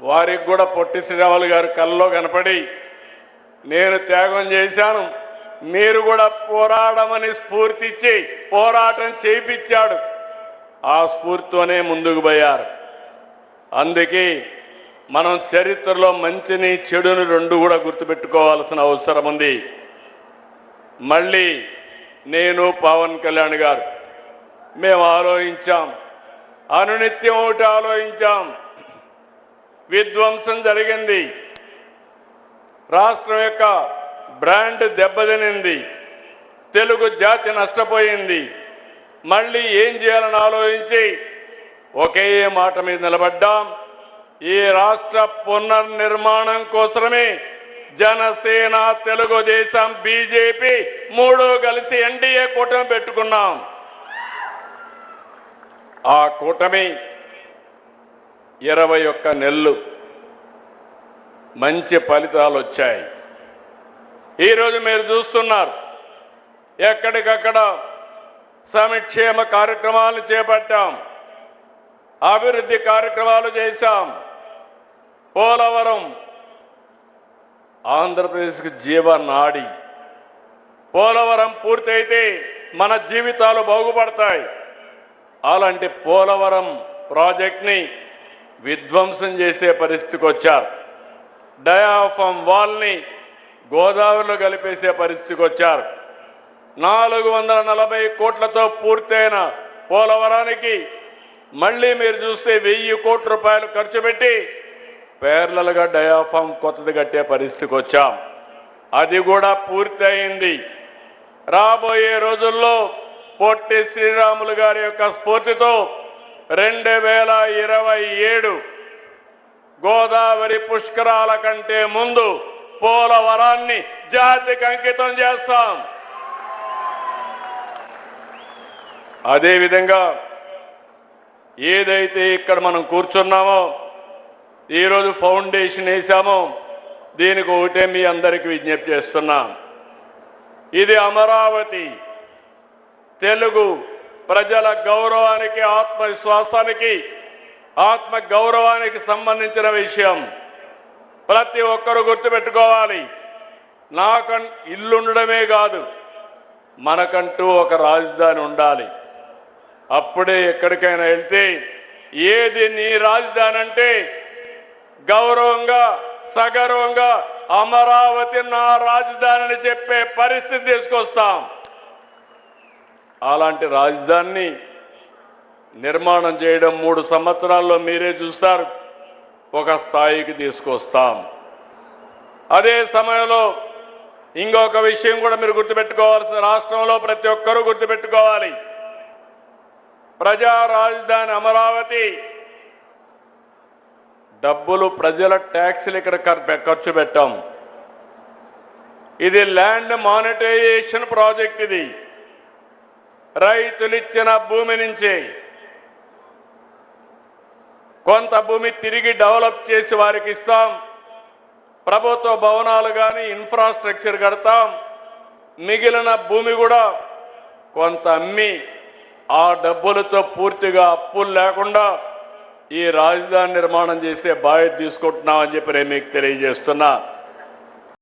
వారికి కూడా పొట్టి శ్రీరాములు గారు కల్లో కనపడి నేను త్యాగం చేశాను, మీరు కూడా పోరాడమని స్ఫూర్తి ఇచ్చి పోరాటం చేయించాడు. ఆ స్ఫూర్తితోనే ముందుకు పోయారు. అందుకే మనం చరిత్రలో మంచిని చెడుని రెండు కూడా గుర్తుపెట్టుకోవాల్సిన అవసరం ఉంది. మళ్ళీ నేను పవన్ కళ్యాణ్ గారు మేము ఆలోచించాం, అనునిత్యం ఒకటి ఆలోచించాం. విధ్వంసం జరిగింది, రాష్ట్రం యొక్క బ్రాండ్ దెబ్బతినింది, తెలుగు జాతి నష్టపోయింది. మళ్ళీ ఏం చేయాలని ఆలోచించి ఒకే మాట మీద నిలబడ్డాం. ఈ రాష్ట్ర పునర్నిర్మాణం కోసమే జనసేన, తెలుగుదేశం, బీజేపీ మూడు కలిసి ఎన్డీఏ కూటమి పెట్టుకున్నాం. ఆ కూటమి 21 నెలలు మంచి ఫలితాలు వచ్చాయి. ఈరోజు మీరు చూస్తున్నారు, ఎక్కడికక్కడ సంక్షేమ కార్యక్రమాలు చేపట్టాం, అభివృద్ధి కార్యక్రమాలు చేశాం. పోలవరం ఆంధ్రప్రదేశ్కి జీవనాడి. పోలవరం పూర్తయితే మన జీవితాలు బాగుపడతాయి. అలాంటి పోలవరం ప్రాజెక్ట్ని విధ్వంసం చేసే పరిస్థితికి వచ్చారు. డయాఫామ్ వాల్ని గోదావరిలో కలిపేసే పరిస్థితికి వచ్చారు. 440 కోట్లతో పూర్తయిన పోలవరానికి మళ్ళీ మీరు చూస్తే 1000 కోట్ల రూపాయలు ఖర్చు పెట్టి పేర్లలుగా డయాఫామ్ కొత్తది కట్టే పరిస్థితికి వచ్చాం. అది కూడా పూర్తి అయింది. రాబోయే రోజుల్లో పొట్టి శ్రీరాములు గారి యొక్క స్ఫూర్తితో 2027 గోదావరి పుష్కరాల కంటే ముందు పోలవరాన్ని జాతికి అంకితం చేస్తాం. అదేవిధంగా ఏదైతే ఇక్కడ మనం కూర్చున్నామో, ఈరోజు ఫౌండేషన్ వేసామో, దీనికి ఒకటే మీ అందరికీ విజ్ఞప్తి చేస్తున్నాం. ఇది అమరావతి తెలుగు ప్రజల గౌరవానికి, ఆత్మవిశ్వాసానికి, ఆత్మ గౌరవానికి సంబంధించిన విషయం. ప్రతి ఒక్కరూ గుర్తుపెట్టుకోవాలి. ఇల్లు ఉండడమే కాదు, మనకంటూ ఒక రాజధాని ఉండాలి. అప్పుడే ఎక్కడికైనా వెళ్తే ఏది నీ రాజధాని అంటే గౌరవంగా, సగర్వంగా అమరావతి నా రాజధానిని చెప్పే పరిస్థితి తీసుకొస్తాం. అలాంటి రాజధానిని నిర్మాణం చేయడం 3 సంవత్సరాల్లో మీరే చూస్తారు, ఒక స్థాయికి తీసుకొస్తాం. అదే సమయంలో ఇంకొక విషయం కూడా మీరు గుర్తుపెట్టుకోవాల్సిన, రాష్ట్రంలో ప్రతి ఒక్కరూ గుర్తుపెట్టుకోవాలి. ప్రజా రాజధాని అమరావతి డబ్బులు ప్రజల ట్యాక్సులు ఇక్కడ ఖర్చు పెట్టాం. ఇది ల్యాండ్ మానిటైజేషన్ ప్రాజెక్ట్. ఇది రైతులిచ్చిన భూమి నుంచి కొంత భూమి తిరిగి డెవలప్ చేసి వారికి ఇస్తాం. ప్రభుత్వ భవనాలు కానీ ఇన్ఫ్రాస్ట్రక్చర్ కడతాం. మిగిలిన భూమి కూడా కొంత అమ్మి ఆ డబ్బులతో పూర్తిగా అప్పులు లేకుండా ఈ రాజధాని నిర్మాణం చేసే బాధ్యత తీసుకుంటున్నామని చెప్పి నేను మీకు తెలియజేస్తున్నా.